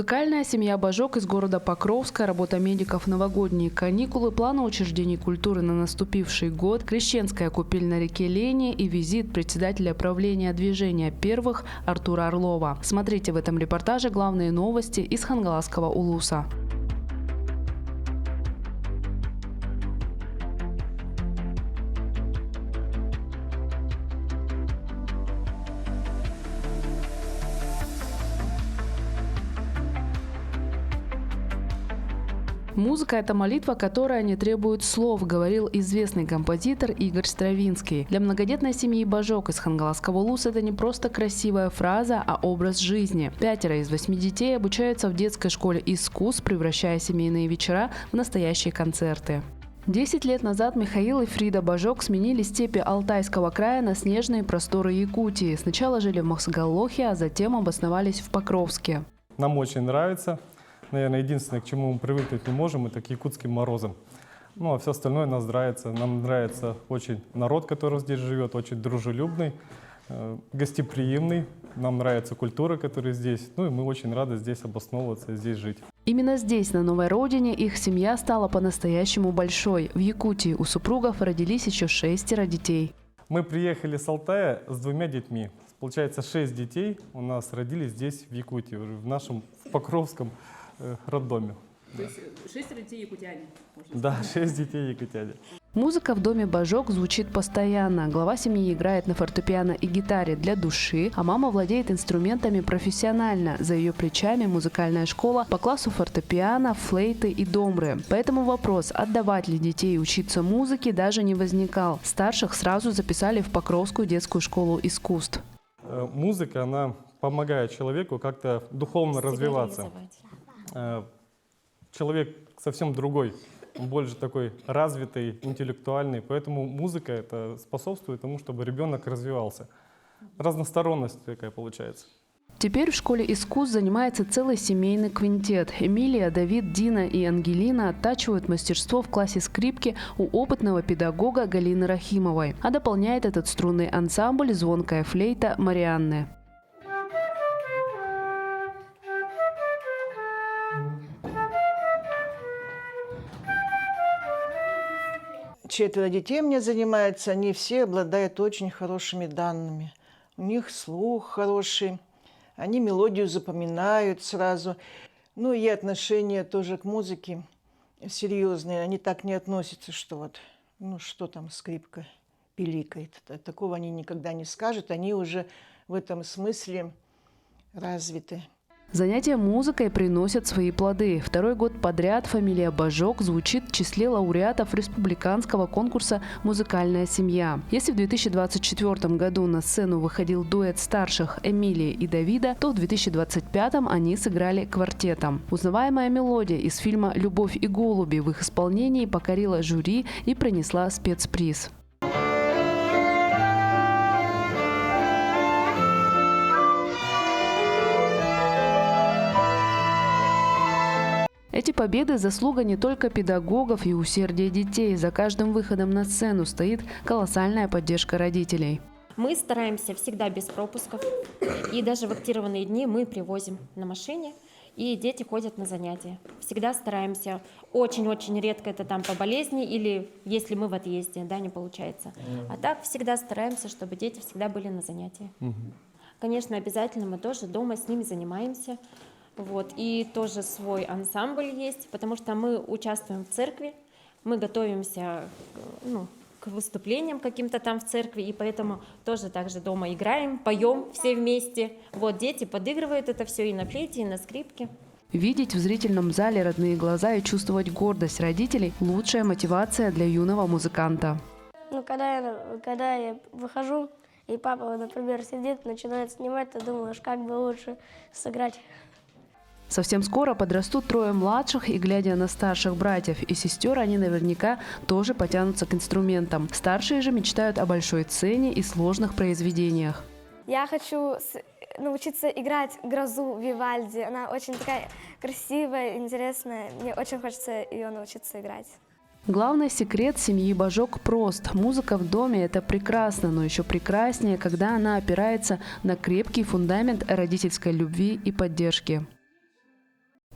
Музыкальная семья Божок из города Покровска, работа медиков, новогодние каникулы, планы учреждений культуры на наступивший год, крещенская купель на реке Лени и визит председателя правления движения первых Артура Орлова. Смотрите в этом репортаже главные новости из Хангаласского улуса. Музыка – это молитва, которая не требует слов, говорил известный композитор Игорь Стравинский. Для многодетной семьи Божок из Хангаласского улуса это не просто красивая фраза, а образ жизни. 5 из 8 детей обучаются в детской школе искусств, превращая семейные вечера в настоящие концерты. 10 лет назад Михаил и Фрида Божок сменили степи Алтайского края на снежные просторы Якутии. Сначала жили в Махсгаллохе, а затем обосновались в Покровске. Нам очень нравится. Наверное, единственное, к чему мы привыкнуть не можем, это к якутским морозам. Ну, а все остальное нас нравится. Нам нравится очень народ, который здесь живет, очень дружелюбный, гостеприимный. Нам нравится культура, которая здесь. Ну и мы очень рады здесь обосновываться, здесь жить. Именно здесь, на новой родине, их семья стала по-настоящему большой. В Якутии у супругов родились еще 6 детей. Мы приехали с Алтая с 2 детьми. Получается, 6 детей у нас родились здесь, в Якутии, в нашем Покровском роддоме. То есть 6 детей якутяне? Да, 6 детей якутяне. Музыка в доме Божок звучит постоянно. Глава семьи играет на фортепиано и гитаре для души, а мама владеет инструментами профессионально. За ее плечами музыкальная школа по классу фортепиано, флейты и домбры. Поэтому вопрос, отдавать ли детей учиться музыке, даже не возникал. Старших сразу записали в Покровскую детскую школу искусств. Музыка, она помогает человеку как-то духовно развиваться. Человек совсем другой, он больше такой развитый, интеллектуальный, поэтому музыка это способствует тому, чтобы ребенок развивался. Разносторонность такая получается. Теперь в школе искусств занимается целый семейный квинтет. Эмилия, Давид, Дина и Ангелина оттачивают мастерство в классе скрипки у опытного педагога Галины Рахимовой. А дополняет этот струнный ансамбль звонкая флейта Марианны. Четверо детей мне занимаются, они все обладают очень хорошими данными. У них слух хороший, они мелодию запоминают сразу. Ну и отношения тоже к музыке серьезные. Они так не относятся, что вот, ну что там скрипка пиликает. Такого они никогда не скажут, они уже в этом смысле развиты. Занятия музыкой приносят свои плоды. 2-й год подряд фамилия Божок звучит в числе лауреатов республиканского конкурса «Музыкальная семья». Если в 2024 году на сцену выходил дуэт старших Эмилии и Давида, то в 2025 они сыграли квартетом. Узнаваемая мелодия из фильма «Любовь и голуби» в их исполнении покорила жюри и принесла спецприз. Эти победы – заслуга не только педагогов и усердия детей. За каждым выходом на сцену стоит колоссальная поддержка родителей. Мы стараемся всегда без пропусков. И даже в актированные дни мы привозим на машине, и дети ходят на занятия. Всегда стараемся. Очень-очень редко это там по болезни или если мы в отъезде, да, не получается. А так всегда стараемся, чтобы дети всегда были на занятии. Конечно, обязательно мы тоже дома с ними занимаемся. Вот. И тоже свой ансамбль есть, потому что мы участвуем в церкви, мы готовимся к выступлениям каким-то там в церкви, и поэтому тоже также дома играем, поем все вместе. Вот, дети подыгрывают это все и на флейте, и на скрипке. Видеть в зрительном зале родные глаза и чувствовать гордость родителей – лучшая мотивация для юного музыканта. Когда я выхожу, и папа, например, сидит, начинает снимать, ты думаешь, как бы лучше сыграть. Совсем скоро подрастут 3 младших, и, глядя на старших братьев и сестер, они наверняка тоже потянутся к инструментам. Старшие же мечтают о большой сцене и сложных произведениях. Я хочу научиться играть «Грозу» Вивальди. Она очень такая красивая, интересная. Мне очень хочется ее научиться играть. Главный секрет семьи Божок прост. Музыка в доме – это прекрасно, но еще прекраснее, когда она опирается на крепкий фундамент родительской любви и поддержки.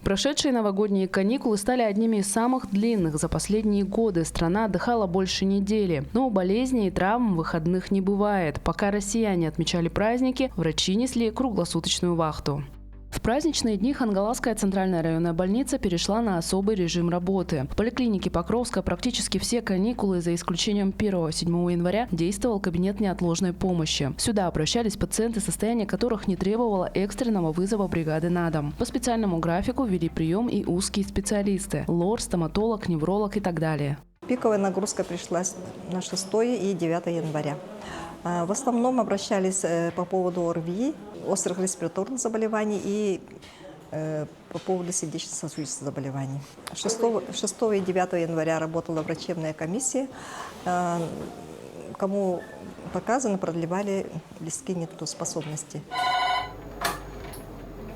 Прошедшие новогодние каникулы стали одними из самых длинных за последние годы. Страна отдыхала больше недели. Но у болезней и травм выходных не бывает. Пока россияне отмечали праздники, врачи несли круглосуточную вахту. В праздничные дни Хангаласская центральная районная больница перешла на особый режим работы. В поликлинике Покровска практически все каникулы, за исключением 1-7 января, действовал кабинет неотложной помощи. Сюда обращались пациенты, состояние которых не требовало экстренного вызова бригады на дом. По специальному графику вели прием и узкие специалисты – лор, стоматолог, невролог и так далее. Пиковая нагрузка пришлась на 6 и 9 января. В основном обращались по поводу ОРВИ, острых респираторных заболеваний и по поводу сердечно-сосудистых заболеваний. 6 и 9 января работала врачебная комиссия. Кому показано, продлевали листки нетрудоспособности.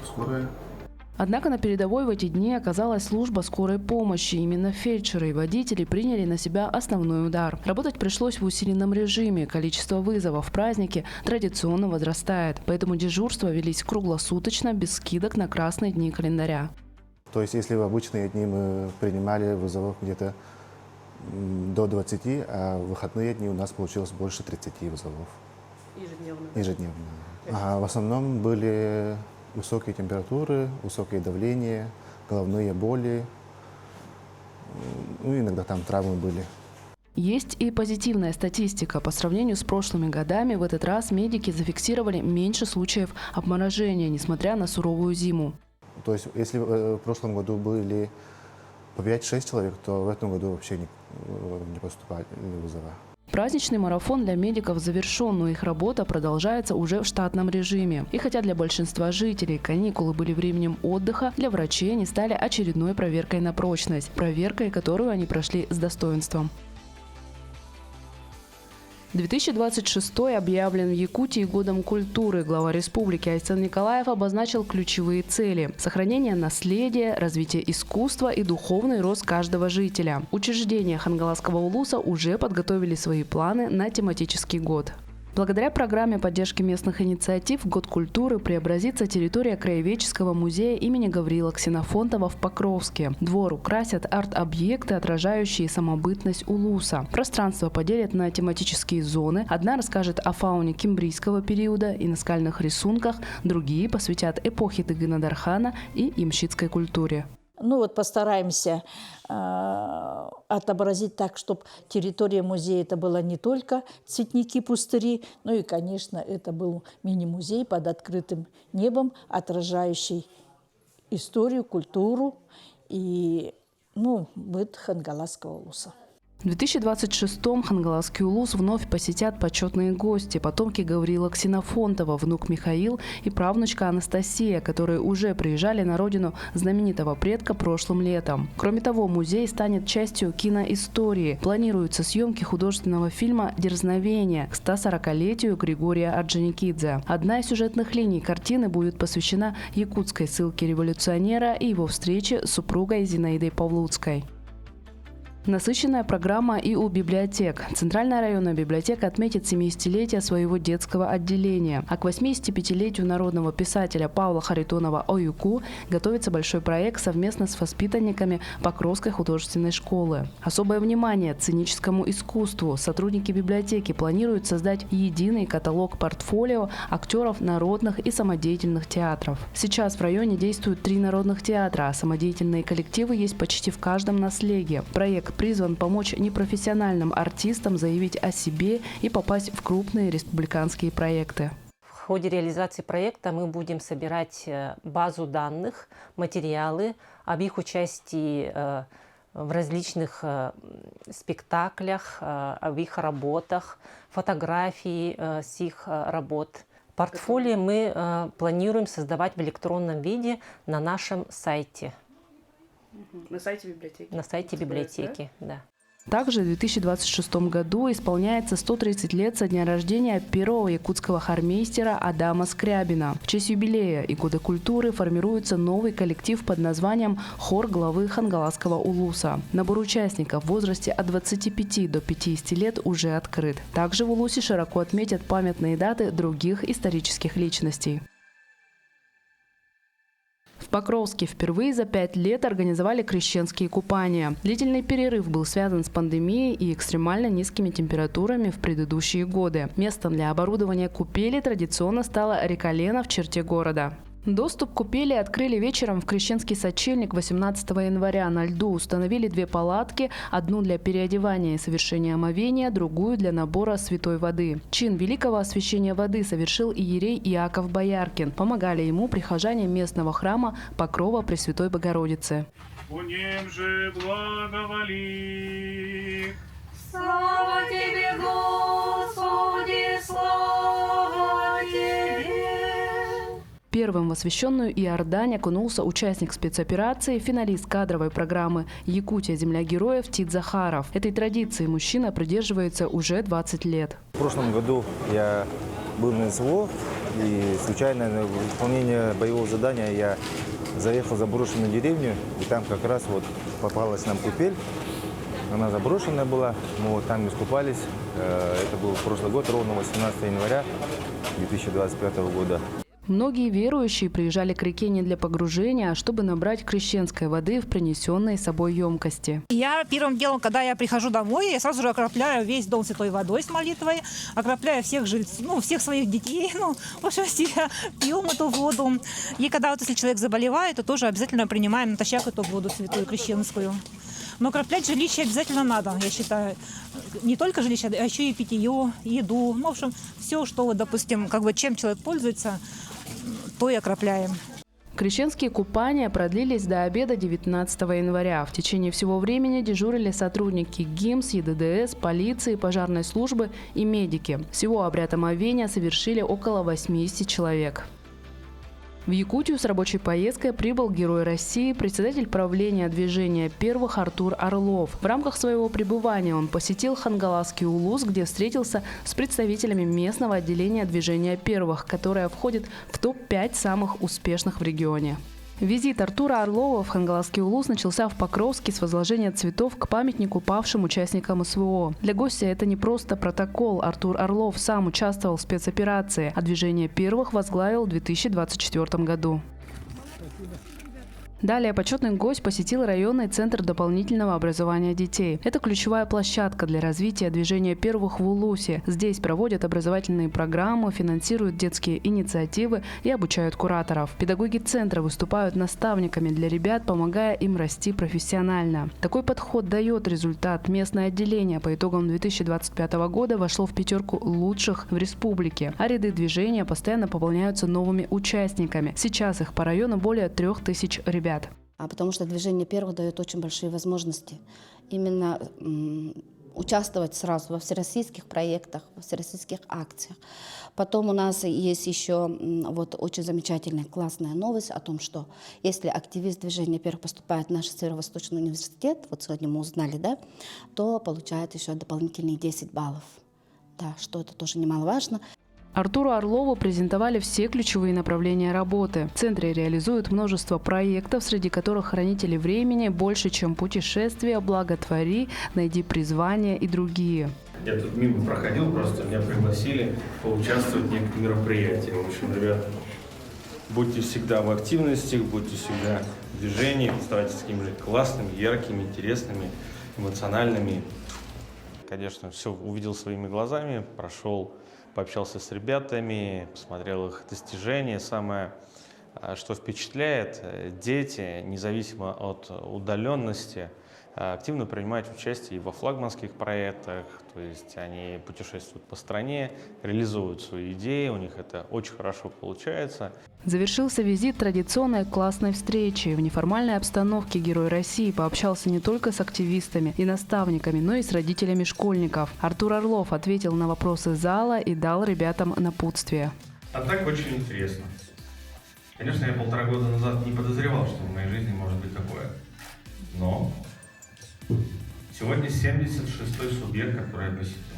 Скорая. Однако на передовой в эти дни оказалась служба скорой помощи. Именно фельдшеры и водители приняли на себя основной удар. Работать пришлось в усиленном режиме. Количество вызовов в праздники традиционно возрастает. Поэтому дежурства велись круглосуточно, без скидок на красные дни календаря. То есть, если в обычные дни мы принимали вызовов где-то до 20, а в выходные дни у нас получилось больше 30 вызовов. Ежедневно. В основном были высокие температуры, высокие давления, головные боли, иногда там травмы были. Есть и позитивная статистика. По сравнению с прошлыми годами, в этот раз медики зафиксировали меньше случаев обморожения, несмотря на суровую зиму. То есть, если в прошлом году были по 5-6 человек, то в этом году вообще не поступали вызова. Праздничный марафон для медиков завершен, но их работа продолжается уже в штатном режиме. И хотя для большинства жителей каникулы были временем отдыха, для врачей они стали очередной проверкой на прочность, проверкой, которую они прошли с достоинством. 2026 объявлен в Якутии годом культуры. Глава республики Айсен Николаев обозначил ключевые цели: сохранение наследия, развитие искусства и духовный рост каждого жителя. Учреждения Хангаласского улуса уже подготовили свои планы на тематический год. Благодаря программе поддержки местных инициатив в Год культуры преобразится территория Краеведческого музея имени Гавриила Ксенофонтова в Покровске. Двор украсят арт-объекты, отражающие самобытность улуса. Пространство поделят на тематические зоны. Одна расскажет о фауне кимбрийского периода и наскальных рисунках, другие посвятят эпохе Тыгына-Дархана и ямщицкой культуре. Постараемся отобразить так, чтобы территория музея это была не только цветники, пустыри, но и, конечно, это был мини-музей под открытым небом, отражающий историю, культуру и быт Хангаласского улуса. В 2026-м Хангаласский улус вновь посетят почетные гости, потомки Гавриила Ксенофонтова, внук Михаил и правнучка Анастасия, которые уже приезжали на родину знаменитого предка прошлым летом. Кроме того, музей станет частью киноистории. Планируются съемки художественного фильма «Дерзновение» к 140-летию Григория Орджоникидзе. Одна из сюжетных линий картины будет посвящена якутской ссылке революционера и его встрече с супругой Зинаидой Павлуцкой. Насыщенная программа и у библиотек. Центральная районная библиотека отметит 70-летие своего детского отделения. А к 85-летию народного писателя Павла Харитонова Оюку готовится большой проект совместно с воспитанниками Покровской художественной школы. Особое внимание сценическому искусству. Сотрудники библиотеки планируют создать единый каталог портфолио актеров народных и самодеятельных театров. Сейчас в районе действуют 3 народных театра, а самодеятельные коллективы есть почти в каждом наследии. Проект призван помочь непрофессиональным артистам заявить о себе и попасть в крупные республиканские проекты. В ходе реализации проекта мы будем собирать базу данных, материалы об их участии в различных спектаклях, об их работах, фотографии с их работ. Портфолио мы планируем создавать в электронном виде на нашем сайте. На сайте библиотеки? На сайте библиотеки, да. Также в 2026 году исполняется 130 лет со дня рождения первого якутского хормейстера Адама Скрябина. В честь юбилея и Года культуры формируется новый коллектив под названием «Хор главы Хангаласского улуса». Набор участников в возрасте от 25 до 50 лет уже открыт. Также в улусе широко отметят памятные даты других исторических личностей. В В Покровске впервые за 5 лет организовали крещенские купания. Длительный перерыв был связан с пандемией и экстремально низкими температурами в предыдущие годы. Местом для оборудования купели традиционно стала река Лена в черте города. Доступ к купели открыли вечером в Крещенский сочельник 18 января. На льду установили 2 палатки, одну для переодевания и совершения омовения, другую для набора святой воды. Чин великого освящения воды совершил иерей Иаков Бояркин. Помогали ему прихожане местного храма Покрова Пресвятой Богородицы. У нем же благоволи. Слава Тебе, Господи, слава Тебе! Первым в освященную Иордань окунулся участник спецоперации, финалист кадровой программы «Якутия. Земля героев» Тит Захаров. Этой традиции мужчина придерживается уже 20 лет. В прошлом году я был на СВО, и случайно на выполнение боевого задания я заехал в заброшенную деревню, и там как раз вот попалась нам купель. Она заброшенная была, мы вот там искупались. Это был прошлый год, ровно 18 января 2025 года. Многие верующие приезжали к реке не для погружения, а чтобы набрать крещенской воды в принесенные с собой емкости. Я первым делом, когда я прихожу домой, я сразу же окропляю весь дом святой водой с молитвой, окропляю всех жильцов, всех своих детей, в общем, все пьем эту воду. И когда вот если человек заболевает, то тоже обязательно принимаем натощак эту воду святую крещенскую. Но окроплять жилище обязательно надо, я считаю. Не только жилище, а еще и питье, еду. В общем, все, что, вот, допустим, чем человек пользуется, то и окропляем. Крещенские купания продлились до обеда 19 января. В течение всего времени дежурили сотрудники ГИМС, ЕДДС, полиции, пожарной службы и медики. Всего обряд омовения совершили около 80 человек. В Якутию с рабочей поездкой прибыл Герой России, председатель правления движения первых Артур Орлов. В рамках своего пребывания он посетил Хангаласский улус, где встретился с представителями местного отделения движения первых, которое входит в топ-5 самых успешных в регионе. Визит Артура Орлова в Хангаласский улус начался в Покровске с возложения цветов к памятнику павшим участникам СВО. Для гостя это не просто протокол. Артур Орлов сам участвовал в спецоперации, а движение первых возглавил в 2024 году. Далее почетный гость посетил районный центр дополнительного образования детей. Это ключевая площадка для развития движения первых в Улусе. Здесь проводят образовательные программы, финансируют детские инициативы и обучают кураторов. Педагоги центра выступают наставниками для ребят, помогая им расти профессионально. Такой подход дает результат. Местное отделение по итогам 2025 года вошло в 5 лучших в республике, а ряды движения постоянно пополняются новыми участниками. Сейчас их по району более 3000 ребят. Потому что движение первых дает очень большие возможности именно участвовать сразу во всероссийских проектах, во всероссийских акциях. Потом у нас есть еще очень замечательная, классная новость о том, что если активист движения первых поступает в наш Северо-Восточный университет, вот сегодня мы узнали, да, то получает еще дополнительные 10 баллов. Да, что это тоже немаловажно. Артуру Орлову презентовали все ключевые направления работы. В центре реализуют множество проектов, среди которых «Хранители времени», «Больше, чем путешествия», «Благотвори», «Найди призвание» и другие. Я тут мимо проходил, просто меня пригласили поучаствовать в неких мероприятиях. В общем, ребят, будьте всегда в активности, будьте всегда в движении, старайтесь такими же классными, яркими, интересными, эмоциональными. Конечно, все увидел своими глазами, прошел, пообщался с ребятами, посмотрел их достижения. Самое, что впечатляет, дети, независимо от удаленности, активно принимают участие и во флагманских проектах, то есть они путешествуют по стране, реализуют свои идеи, у них это очень хорошо получается. Завершился визит традиционной классной встречей. В неформальной обстановке Герой России пообщался не только с активистами и наставниками, но и с родителями школьников. Артур Орлов ответил на вопросы зала и дал ребятам напутствие. А так очень интересно. Конечно, я 1,5 года назад не подозревал, что в моей жизни может быть такое. Но сегодня 76-й субъект, который я посетил.